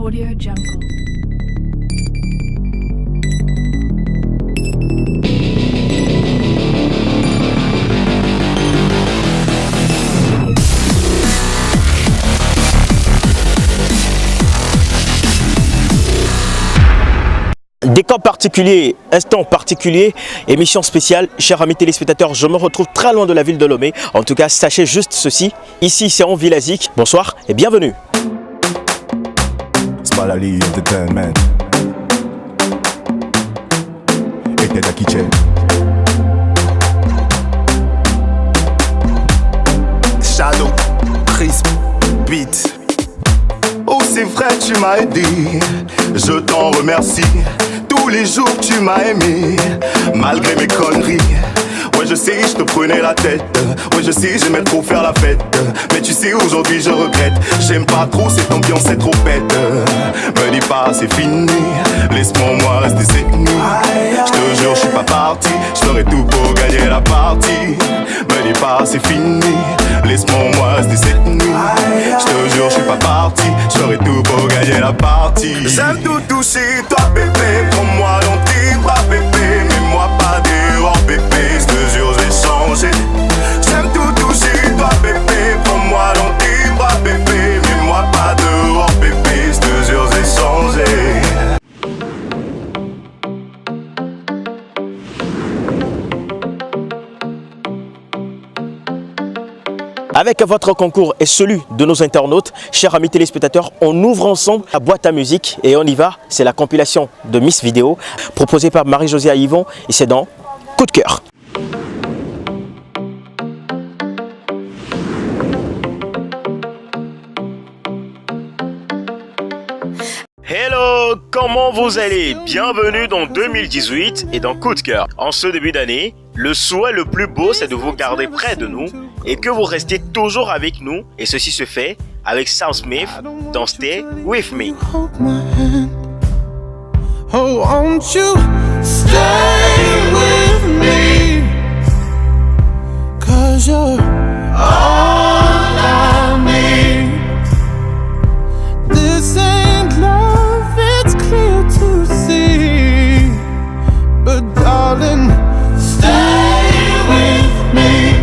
Audio Jungle. Décor particulier, instant particulier, émission spéciale. Chers amis téléspectateurs, je me retrouve très loin de la ville de Lomé. En tout cas, sachez juste ceci. Ici, c'est en Villazic. Bonsoir et bienvenue. Spalali Entertainment. Et Teta Kitchen. Shadow, Crisp, Beat. Oh, c'est vrai, tu m'as aidé. Je t'en remercie. Tous les jours, tu m'as aimé. Malgré mes conneries. Ouais, je sais, je te prenais la tête. Ouais, je sais, j'aimais trop faire la fête. Mais tu sais, aujourd'hui, je regrette. J'aime pas trop cette ambiance, c'est trop bête. Me dis pas, c'est fini. Laisse-moi rester cette nuit. Je te jure, je suis pas parti. Je ferai tout pour gagner la partie. Me dis pas, c'est fini. Laisse-moi rester cette nuit. Je te jure, je suis pas parti. Je ferai tout pour gagner la partie. J'aime tout toucher, toi bébé. Prends-moi dans tes bras bébé. Mets-moi pas dehors bébé. Je te jure, je vais changer. J'aime tout toucher, toi bébé. Prends-moi dans tes bras bébé. Mets-moi pas dehors bébé. Je te jure, je vais changer. Avec votre concours et celui de nos internautes, chers amis téléspectateurs, on ouvre ensemble la boîte à musique et on y va. C'est la compilation de Miss Vidéo proposée par Marie-Josée Yvon et c'est dans Coup de cœur. Hello, comment vous allez? Bienvenue dans 2018 et dans Coup de cœur. En ce début d'année, le souhait le plus beau, c'est de vous garder près de nous et que vous restiez toujours avec nous. Et ceci se fait avec Sam Smith dans Stay With Me. Oh, won't you stay with me? 'Cause you're all I need. This ain't love, it's clear to see. But darling, stay with me.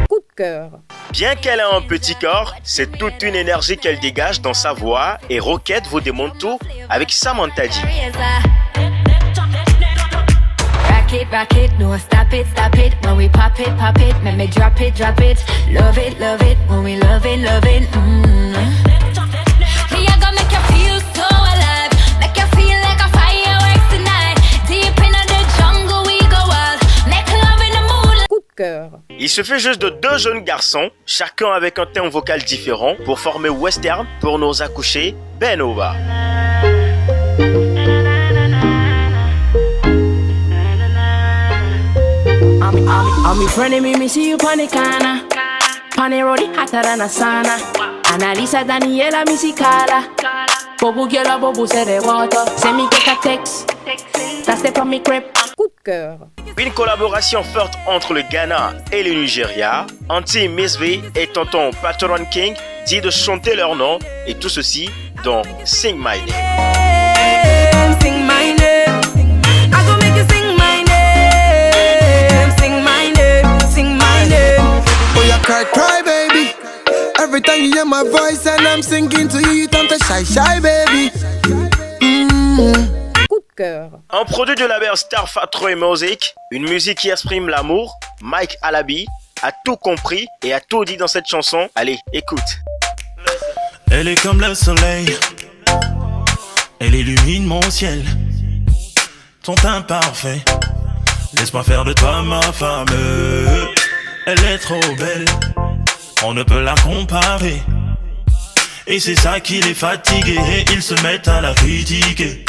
Coup de cœur. Bien qu'elle ait un petit corps, c'est toute une énergie qu'elle dégage dans sa voix et Rocket vous démontre tout avec Samantha G. Rock it, no stop it, when we pop it, make me drop it, love it, when we love it, Me, I gonna make you feel so alive, make you feel like a fireworks tonight, deep in the jungle we go wild, make love in the moonlight. Coup de cœur. Il se fait juste de deux jeunes garçons, chacun avec un thème vocal différent, pour former Western pour nos accouchés Benova. I'm in front of me see you on the corner. On the road, hotter than a sauna. Annalisa, Daniela, Missy Carla. Bobo, girl, Bobo, say the water. Send me get a text. That's the from me crib. Coup de cœur. Une collaboration forte entre le Ghana et le Nigeria. Auntie Miss V et tonton Patron King dit de chanter leur nom et tout ceci dans Sing My Name. Sing my name. I go make you sing my name. Sing my name. Sing my name. Oh, you cry, baby. Every time you hear my voice and I'm singing to you, you turn to shy, baby. Coup de cœur. Un produit du label Star Factory Music, une musique qui exprime l'amour, Mike Alabi a tout compris et a tout dit dans cette chanson. Allez, écoute. Elle est comme le soleil, elle illumine mon ciel. Ton teint parfait, laisse-moi faire de toi ma femme. Elle est trop belle, on ne peut la comparer. Et c'est ça qui les fatigue et ils se mettent à la critiquer.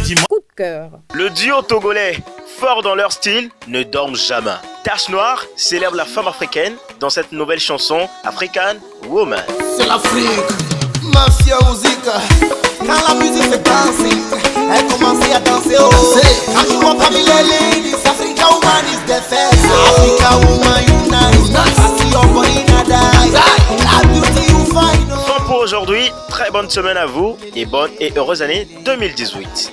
Dis-moi. Coup de cœur. Le duo togolais, fort dans leur style, ne dorment jamais. Tache Noire célèbre la femme africaine dans cette nouvelle chanson African Woman. C'est l'Afrique, mafia musique. Quand la musique fait danser, elle commence à danser. Quand je vois parmi les ladies, Africa Woman is the first. Africa Woman unite. I see your body in a die. La beauty you find. Fin pour aujourd'hui, très bonne bonne semaine à vous et bonne et heureuse année 2018.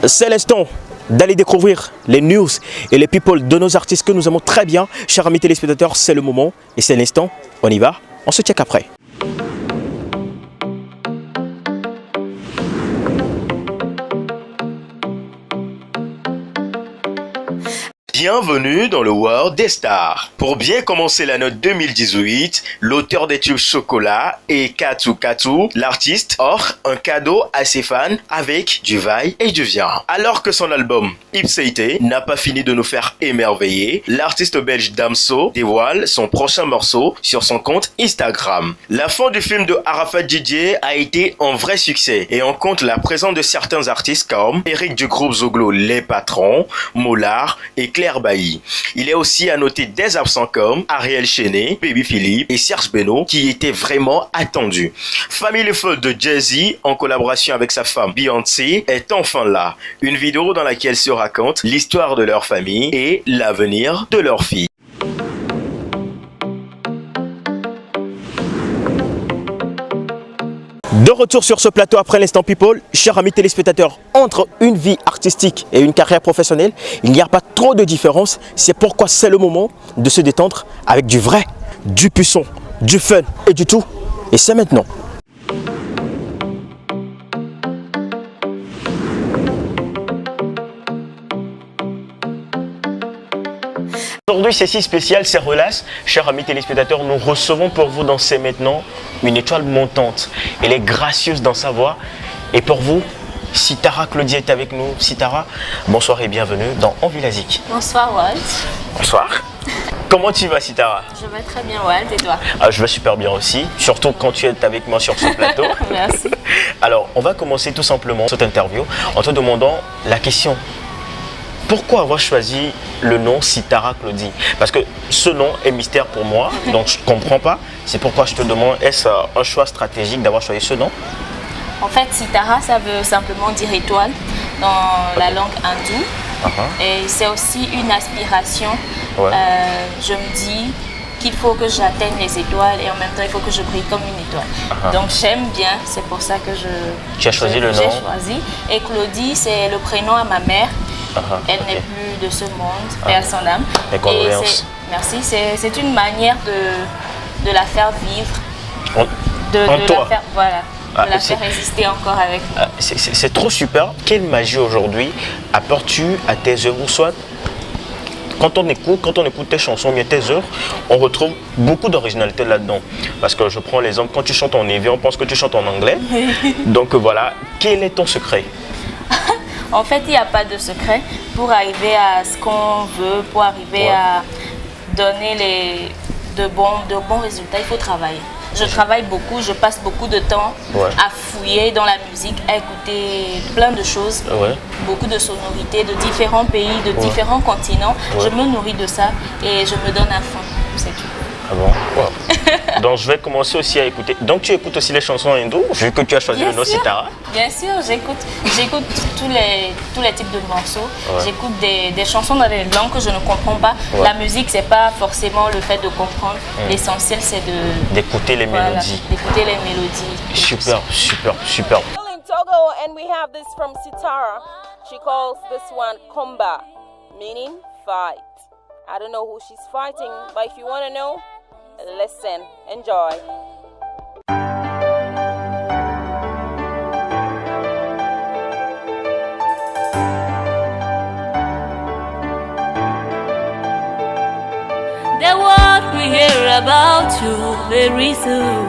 C'est l'instant d'aller découvrir les news et les people de nos artistes que nous aimons très bien. Chers amis téléspectateurs, c'est le moment et c'est l'instant. On y va, on se check après. Bienvenue dans le World des Stars. Pour bien commencer l'année 2018, l'auteur des tubes Chocolat et Katu Katu, l'artiste, offre un cadeau à ses fans avec du vaille et du viande. Alors que son album Ipséité n'a pas fini de nous faire émerveiller, l'artiste belge Damso dévoile son prochain morceau sur son compte Instagram. La fin du film de Arafat Didier a été un vrai succès et on compte la présence de certains artistes comme Eric du groupe Zoglo Les Patrons, Mollard et Claire Bailly. Il est aussi à noter des absents comme Ariel Chenet, Baby Philippe et Serge Beno qui étaient vraiment attendus. Family Fold de Jay-Z en collaboration avec sa femme Beyoncé est enfin là. Une vidéo dans laquelle se raconte l'histoire de leur famille et l'avenir de leur fille. De retour sur ce plateau après l'instant People, chers amis téléspectateurs, entre une vie artistique et une carrière professionnelle, il n'y a pas trop de différence. C'est pourquoi c'est le moment de se détendre avec du vrai, du puissant, du fun et du tout. Et c'est maintenant. Aujourd'hui, c'est si spécial, c'est relax. Chers amis téléspectateurs, nous recevons pour vous dans C'est Maintenant une étoile montante. Elle est gracieuse dans sa voix. Et pour vous, Sitara Claudie est avec nous. Sitara, bonsoir et bienvenue dans On vit la Zik. Bonsoir Walt. Bonsoir. Comment tu vas, Sitara? Je vais très bien Walt, et toi? Je vais super bien aussi, surtout quand tu es avec moi sur ce plateau. Merci. Alors, on va commencer tout simplement cette interview en te demandant la question. Pourquoi avoir choisi le nom Sitara Claudie? Parce que ce nom est mystère pour moi, donc je ne comprends pas. C'est pourquoi je te demande, est-ce un choix stratégique d'avoir choisi ce nom? En fait, Sitara, ça veut simplement dire étoile dans la langue hindoue. Et c'est aussi une aspiration. Ouais. Je me dis qu'il faut que j'atteigne les étoiles et en même temps, il faut que je brille comme une étoile. Donc j'aime bien, c'est pour ça que tu as choisi le nom. J'ai choisi. Et Claudie, c'est le prénom à ma mère. Elle n'est plus de ce monde, paix à son âme. Et condoléances. Merci, c'est une manière de la faire vivre, de la faire, voilà, de la faire résister encore avec nous. C'est trop super. Quelle magie aujourd'hui apportes-tu à tes œuvres, soit quand on écoute tes chansons, bien tes œuvres, on retrouve beaucoup d'originalité là-dedans. Parce que je prends l'exemple, quand tu chantes en évier, on pense que tu chantes en anglais. Donc voilà, quel est ton secret? En fait, il n'y a pas de secret. Pour arriver à ce qu'on veut, pour arriver à donner de bons résultats, il faut travailler. Je travaille beaucoup, je passe beaucoup de temps à fouiller dans la musique, à écouter plein de choses, beaucoup de sonorités de différents pays, de différents continents. Je me nourris de ça et je me donne à fond, c'est tout. Ah bon? Wow. Donc je vais commencer aussi à écouter. Donc tu écoutes aussi les chansons hindoues, vu que tu as choisi le nom Sitara? Bien sûr, j'écoute tous les types de morceaux. J'écoute des chansons dans des langues que je ne comprends pas. La musique, c'est pas forcément le fait de comprendre. L'essentiel, c'est d'écouter les mélodies. D'écouter les mélodies. Super, super, super. In Togo, and we have this from Sitara. She calls this one Komba, meaning fight. I don't know who she's fighting, but if you want to know, listen, enjoy. The world we hear about you very soon.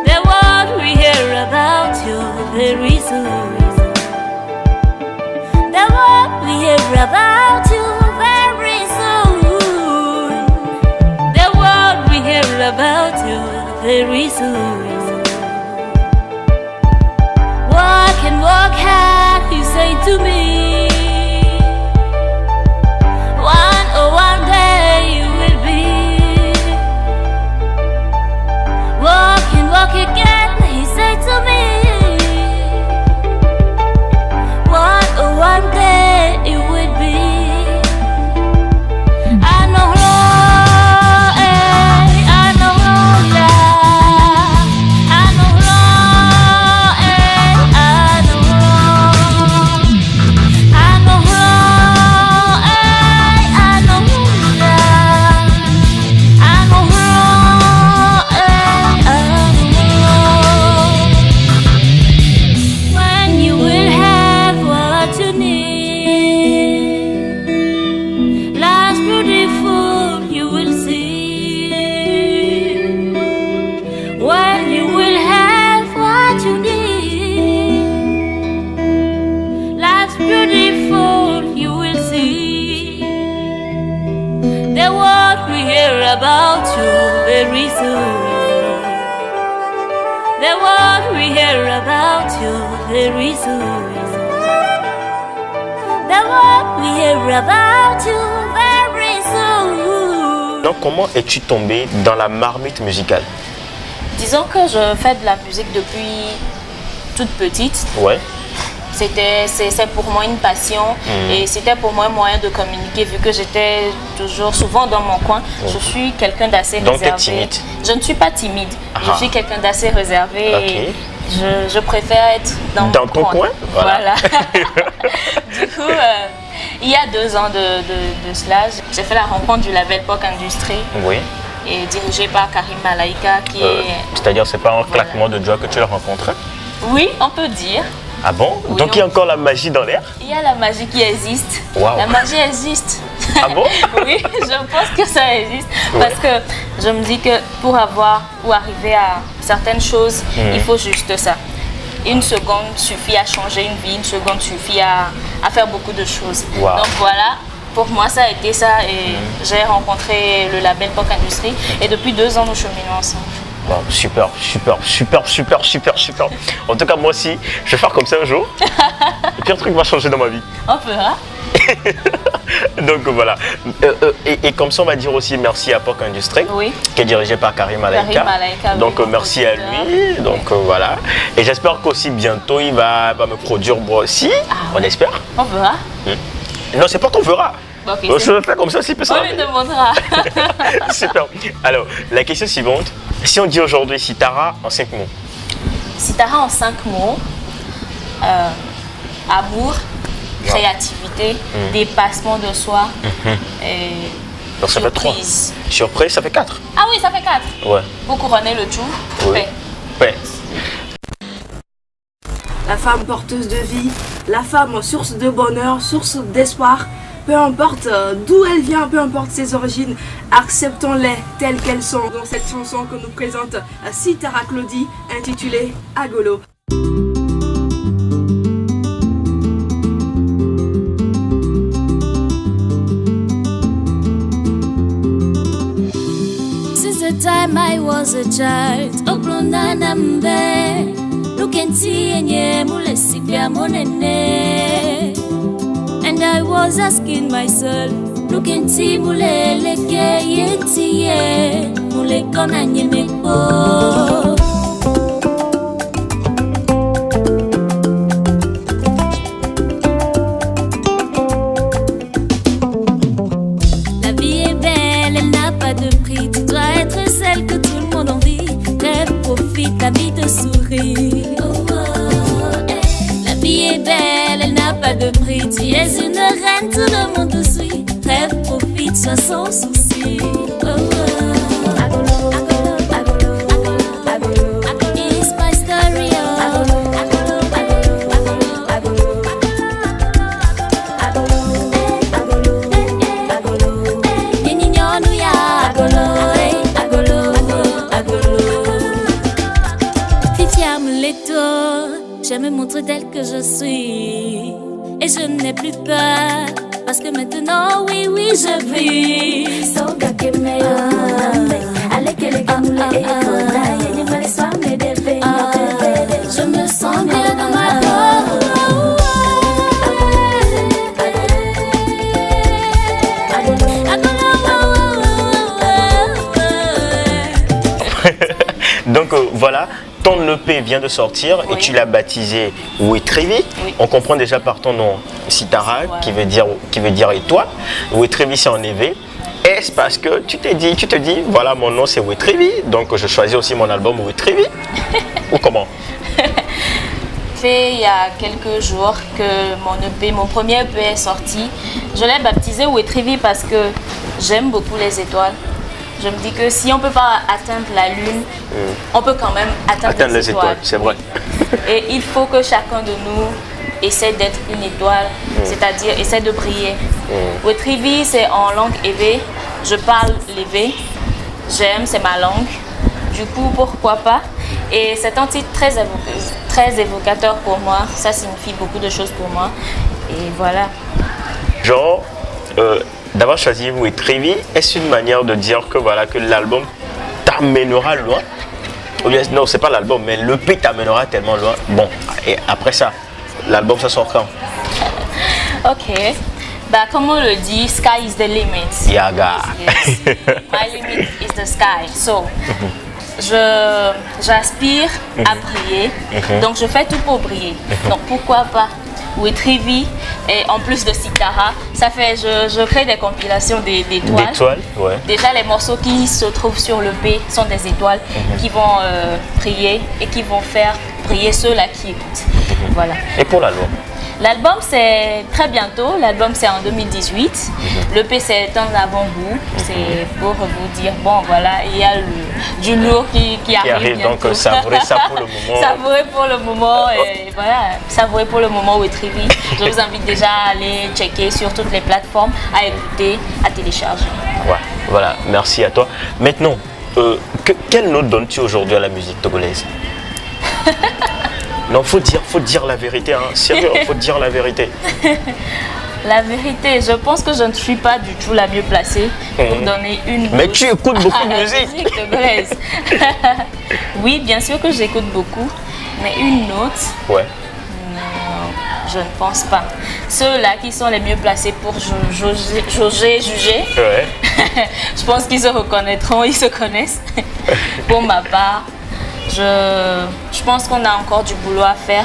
The world we hear about you very soon. The world we hear about you very soon. The world we hear about you very soon. Walk and walk hard, you say to me. One day you will be. Walk and walk again, he said to me. One day it will be. about you very soon. The world will hear about you very soon. The world will hear about you very soon. Donc comment es-tu tombée dans la marmite musicale? Disons que je fais de la musique depuis toute petite. Ouais. C'est pour moi une passion et c'était pour moi un moyen de communiquer vu que j'étais toujours souvent dans mon coin. Je suis quelqu'un d'assez réservé. Donc tu es timide? Je ne suis pas timide. Je suis quelqu'un d'assez réservé et je préfère être dans ton coin. Voilà. Du coup, il y a 2 ans de cela, j'ai fait la rencontre du label POC Industrie. Oui. Et dirigé par Karim Malaika qui est... C'est-à-dire c'est pas un claquement de doigts que tu l'as rencontré? Oui, on peut dire. Ah bon? Oui, donc il y a encore la magie dans l'air? Il y a la magie qui existe. Wow. La magie existe. Ah bon? Oui, je pense que ça existe. Parce que je me dis que pour avoir ou arriver à certaines choses, il faut juste ça. Une seconde suffit à changer une vie, une seconde suffit à faire beaucoup de choses. Wow. Donc voilà, pour moi ça a été ça et j'ai rencontré le label POC Industrie et depuis 2 ans nous cheminons ensemble. Wow, super. En tout cas, moi aussi, je vais faire comme ça un jour. Et puis un truc va changer dans ma vie. On fera. Donc voilà. Et comme ça, on va dire aussi merci à POC Industrie, qui est dirigé par Karim Malaika. Donc merci à lui. Donc voilà. Et j'espère qu'aussi bientôt, il va me produire moi aussi. On espère. On verra. Non, c'est pas qu'on verra. Okay, je le fais comme ça, si personne. On lui demandera. Super. Alors, la question suivante. Si on dit aujourd'hui Sitara en 5 mots. Sitara en 5 mots. Amour, créativité, dépassement de soi et donc ça fait 3. Surprise, ça fait 4. Ah oui, ça fait 4. Ouais. Pour couronner le tout, paix. Paix. La femme porteuse de vie, la femme source de bonheur, source d'espoir. Peu importe d'où elle vient, peu importe ses origines, acceptons-les telles qu'elles sont. Dans cette chanson que nous présente Sitara Claudie, intitulée Agolo. Since the time I was a child, Oklonda Nambe, Lukenti Enye Mulesipia Monene. And I was asking myself, look and see mulele ke yetiye, mule kona nyemepo. La vie est belle, elle n'a pas de prix. Tu dois être celle que tout le monde envie. Rêve, profite, la vie te sourit. La vie est belle, elle n'a pas de prix. Tu es une reine, tout le monde te suit. Rêve, profite, sois sans souci. Agolo, agolo, agolo, agolo, agolo. It's my story, agolo, agolo, agolo, agolo, agolo, agolo, agolo. Nyinyonu ya agolo, agolo, agolo. Fifia Muleto, je me montre telle que je suis. Et je n'ai plus peur, parce que maintenant, oui, oui, je vis. Je me sens bien dans ma peau. Donc voilà, ton EP vient de sortir et tu l'as baptisé Wetrevi. On comprend déjà par ton nom Sitara, qui veut dire et toi. Wetrevi c'est en éveil. Est-ce parce que tu te dis, voilà mon nom c'est Wetrevi, donc je choisis aussi mon album Wetrevi? Ou comment? Il y a quelques jours que mon premier EP est sorti. Je l'ai baptisé Wetrevi parce que j'aime beaucoup les étoiles. Je me dis que si on ne peut pas atteindre la lune, on peut quand même atteindre les étoiles. C'est vrai. Et il faut que chacun de nous essaie d'être une étoile, c'est-à-dire essaie de briller. Wetrevi, c'est en langue évé. Je parle l'évé. J'aime, c'est ma langue. Du coup, pourquoi pas? Et c'est un titre très évocateur pour moi. Ça signifie beaucoup de choses pour moi. Et voilà. Genre, d'avoir choisi Wetrevi, est-ce une manière de dire que voilà que l'album t'amènera loin? Ou bien, non, c'est pas l'album, mais l'EP t'amènera tellement loin. Bon, et après ça, l'album ça sort quand? Ok. Bah, comme on le dit, sky is the limit. Yaga. Yes. My limit is the sky. So, j'aspire à briller. Donc, je fais tout pour briller. Donc, pourquoi pas Wetrevi et en plus de Sitara, ça fait, je crée des compilations d'étoiles. D'étoiles, ouais. Déjà, les morceaux qui se trouvent sur l'EP sont des étoiles qui vont briller et qui vont faire briller ceux-là qui écoutent. Voilà. Et pour l'album? L'album, c'est très bientôt. L'album, c'est en 2018. L'EP, c'est un avant-goût. C'est pour vous dire, bon, voilà, il y a du lourd qui arrive donc, savourez ça pour le moment. Savourez pour le moment. Et voilà, savourez pour le moment Wetrevi. Je vous invite déjà à aller checker sur toutes les plateformes, à écouter, à télécharger. Ouais, voilà, merci à toi. Maintenant, quelle note donnes-tu aujourd'hui à la musique togolaise? Non, faut dire la vérité, hein. Sérieux, faut dire la vérité. La vérité, je pense que je ne suis pas du tout la mieux placée pour donner une note. Mais tu écoutes beaucoup de musique togolaise. Oui, bien sûr que j'écoute beaucoup, mais une note, ouais. Non, je ne pense pas. Ceux-là qui sont les mieux placés pour juger, ouais. Je pense qu'ils se reconnaîtront, ils se connaissent. Pour ma part, je pense qu'on a encore du boulot à faire.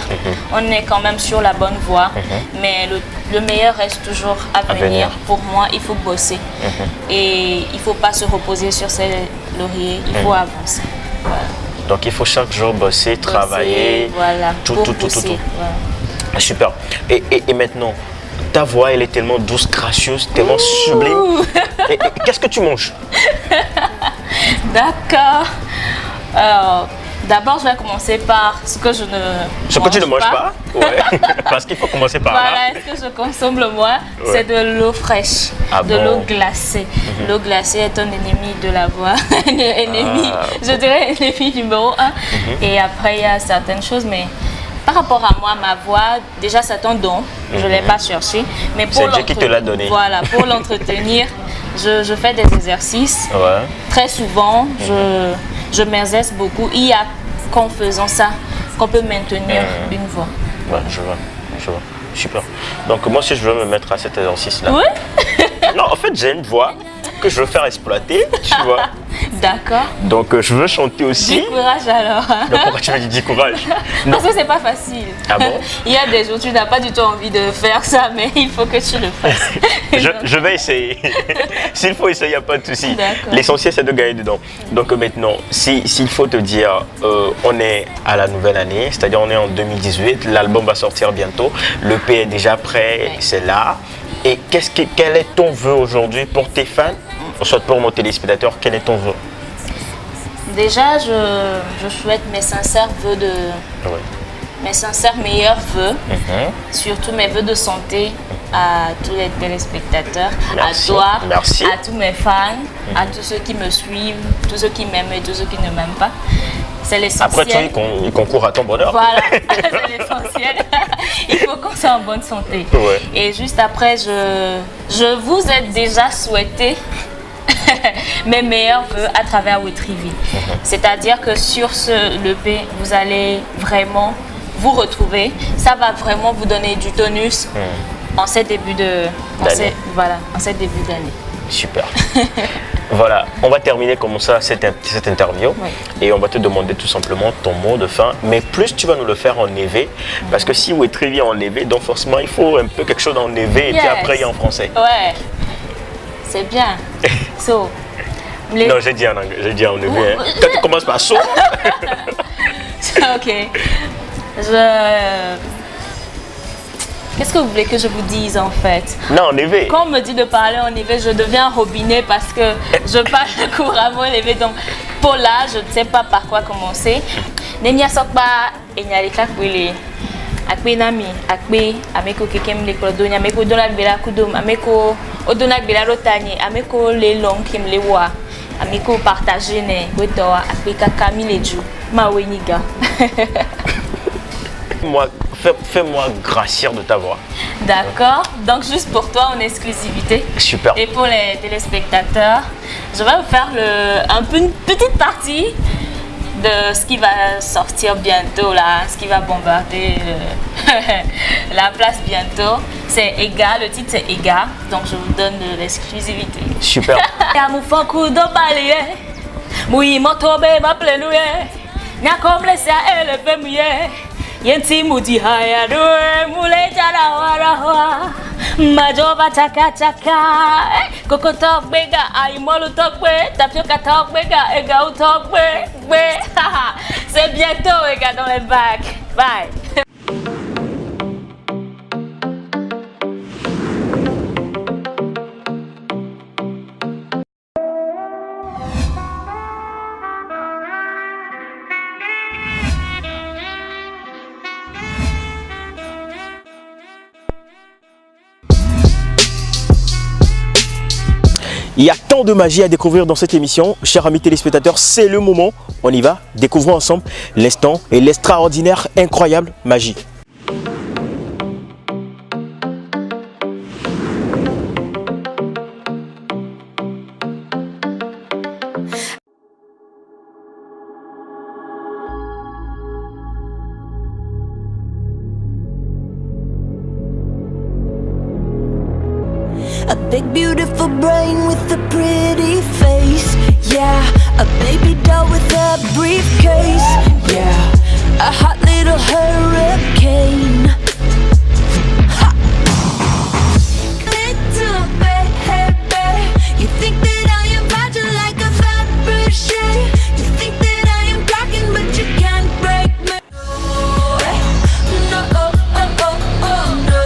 On est quand même sur la bonne voie, mais le meilleur reste toujours à venir. Pour moi, il faut bosser et il ne faut pas se reposer sur ses lauriers, il faut avancer. Voilà. Donc il faut chaque jour bosser, travailler, voilà, tout. Voilà. Super. Et maintenant, ta voix, elle est tellement douce, gracieuse, tellement sublime. Et qu'est-ce que tu manges? D'accord. Alors, d'abord, je vais commencer par ce que je ne Ce que tu ne manges pas, ouais. Parce qu'il faut commencer par là. Voilà, ce que je consomme le moins, c'est de l'eau fraîche, de l'eau glacée. L'eau glacée est un ennemi de la voix, je dirais ennemi numéro 1. Et après, il y a certaines choses, mais par rapport à moi, ma voix, déjà c'est un don, je ne l'ai pas cherché. Mais pour c'est Dieu qui te l'a donné. Voilà, pour l'entretenir, je fais des exercices. Ouais. Très souvent, je m'exerce beaucoup. Il y a qu'en faisant ça qu'on peut maintenir une voix. Ouais, je vois. Super. Donc moi aussi je veux me mettre à cet exercice-là. Oui. Non, en fait j'ai une voix que je veux faire exploiter, tu vois. D'accord. Donc je veux chanter aussi. Dis courage alors. Donc pourquoi tu me dis courage? Parce que c'est pas facile. Ah bon? Il y a des jours où tu n'as pas du tout envie de faire ça, mais il faut que tu le fasses. je vais essayer. S'il faut essayer, il n'y a pas de souci. L'essentiel c'est de gagner dedans. Donc maintenant, s'il faut te dire, on est à la nouvelle année, c'est-à-dire on est en 2018, l'album va sortir bientôt, l'EP est déjà prêt, c'est là. Et quel est ton vœu aujourd'hui pour tes fans, soit pour mon téléspectateur, quel est ton vœu? Déjà, je souhaite mes sincères vœux mes sincères meilleurs vœux, surtout mes vœux de santé à tous les téléspectateurs, merci. À toi, merci. À tous mes fans, à tous ceux qui me suivent, tous ceux qui m'aiment et tous ceux qui ne m'aiment pas. C'est l'essentiel. Après, il concourt à ton bonheur. Voilà, c'est l'essentiel. Il faut qu'on soit en bonne santé. Ouais. Et juste après, je vous ai déjà souhaité mes meilleurs vœux à travers Wetrevi. C'est-à-dire que sur l'EP, vous allez vraiment vous retrouver. Ça va vraiment vous donner du tonus en ces débuts d'année. En ces débuts d'année. Super. Voilà, on va terminer comme ça cette interview et on va te demander tout simplement ton mot de fin, mais plus tu vas nous le faire en EV, parce que si Wetrevi est en EV, donc forcément il faut un peu quelque chose en EV et puis après il y a en français. Ouais, c'est bien. So, non, j'ai dit en anglais, j'ai dit en EV. Hein. Quand tu commences par so. Ok. Qu'est-ce que vous voulez que je vous dise en fait? Non, en EV. Quand on me dit de parler en EV, je deviens un robinet parce que je parle couramment en EV. Donc pour là, je ne sais pas par quoi commencer. Nenya sokba enyalika kwele. Akpe nami, akpe ameko kekem le klodonya, ameko donat bela kudum, ameko odonat bela rotanye, ameko le long kim le wa, ameko partager ne wetoa akpe kakami le ju, ma weniga. Moi, fais-moi gracier de ta voix. D'accord. Donc juste pour toi en exclusivité. Super. Et pour les téléspectateurs, je vais vous faire une petite partie de ce qui va sortir bientôt là, ce qui va bombarder la place bientôt. C'est Ega, le titre c'est Ega, donc je vous donne l'exclusivité. Super. Mui motobe ma plenuye nya komle sa ele femye yenti muti haya do mule jara wara wa majoba chaka chaka koko talk bega ai molu talk be tapioca talk bega ega u talk be c'est bientôt Ega dans les bacs. Bye. Il y a tant de magie à découvrir dans cette émission. Chers amis téléspectateurs, c'est le moment. On y va. Découvrons ensemble l'instant et l'extraordinaire, incroyable magie. A big beautiful brain with a pretty face. Yeah, a baby doll with a briefcase. Yeah, a hot little hurricane. Ha! Little baby, you think that I am fragile like a Fabergé. You think that I am cracking but you can't break me. No, oh, oh, oh, oh, no.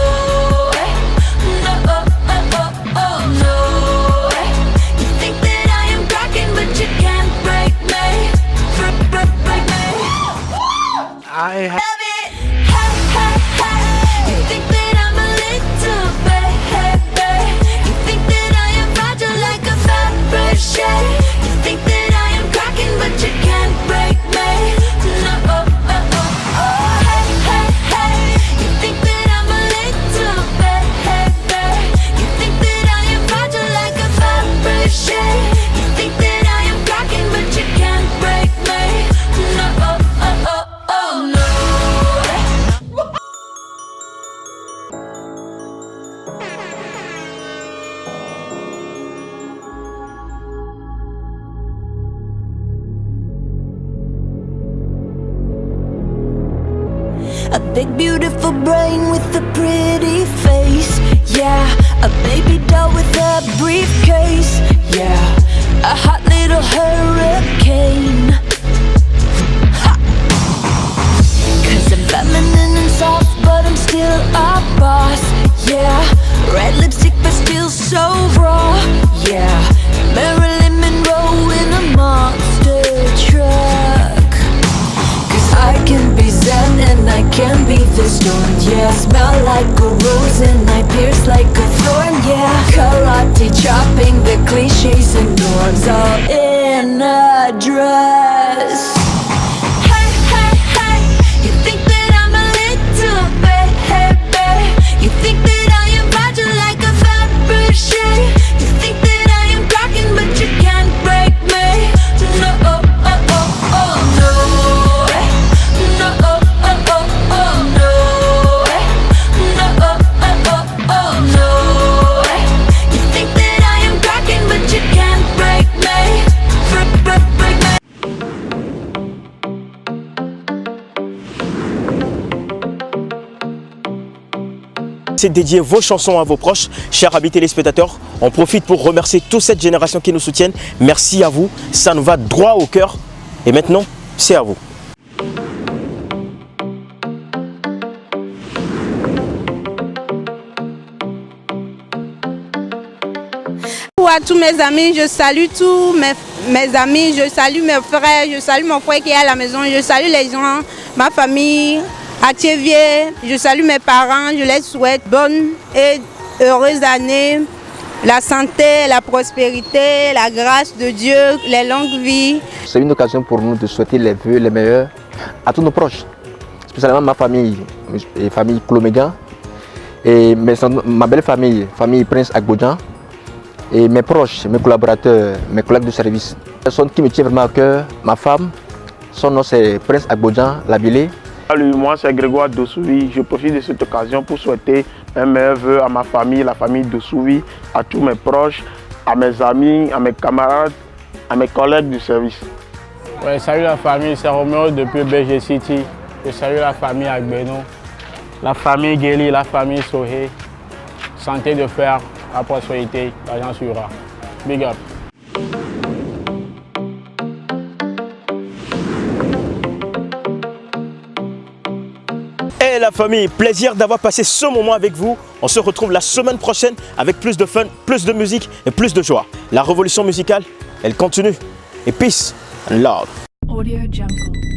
I have You think that I'm a little baby. You think that I am fragile like a Fabergé. You think that I am cracking but you can't break me. No, oh, oh, oh, oh. Hey. You think that I'm a little baby. You think that I am fragile like a Fabergé. You think that I am cracking but you can't break me. No, oh, oh, oh, oh, no. A big beautiful brain with a pretty face. Yeah, a baby doll with a briefcase. Yeah, a hot little hurricane. Ha! 'Cause I'm feminine and soft, but I'm still a boss. Yeah, red lipstick but still so raw. Yeah, Marilyn Monroe in a monster truck. 'Cause I can be zen and I can be the storm. Yeah, smell like a rose and I pierce like a thorn. Yeah, karate chopping the cliches and norms all in a dress. Hey, you think that I'm a little baby. You think that I am fragile like a Fabergé. You think that I am cracking but you can't break me. No, oh, oh, oh, oh, no. No, oh, oh, oh, oh, no. No, oh, oh, oh, oh, no. You think that I am cracking but you can't break me. Break me. C'est dédié vos chansons à vos proches. Chers amis téléspectateurs, on profite pour remercier toute cette génération qui nous soutiennent. Merci à vous, ça nous va droit au cœur. Et maintenant, c'est à vous. À tous mes amis, je salue tous mes amis, je salue mes frères, je salue mon frère qui est à la maison, je salue les gens, ma famille, à Thiévier, je salue mes parents, je les souhaite bonne et heureuse année, la santé, la prospérité, la grâce de Dieu, les longues vies. C'est une occasion pour nous de souhaiter les vœux les meilleurs à tous nos proches, spécialement ma famille, famille Colomégan, et ma belle famille, famille Prince Agbodjan, et mes proches, mes collaborateurs, mes collègues de service. La personne qui me tient vraiment à cœur, ma femme, son nom c'est Prince Agbodjan Labilé. Salut, moi c'est Grégoire Dosouvi. Je profite de cette occasion pour souhaiter un meilleur vœu à ma famille, la famille Dosouvi, à tous mes proches, à mes amis, à mes camarades, à mes collègues du service. Ouais, salut la famille, c'est Roméo depuis BG City. Je salue la famille Agbeno, la famille Guéli, la famille Sohé. Santé de fer, la prospérité, l'argent suivra. Big up. Hey la famille, plaisir d'avoir passé ce moment avec vous. On se retrouve la semaine prochaine avec plus de fun, plus de musique et plus de joie. La révolution musicale, elle continue. Et peace and love. Audio Jungle.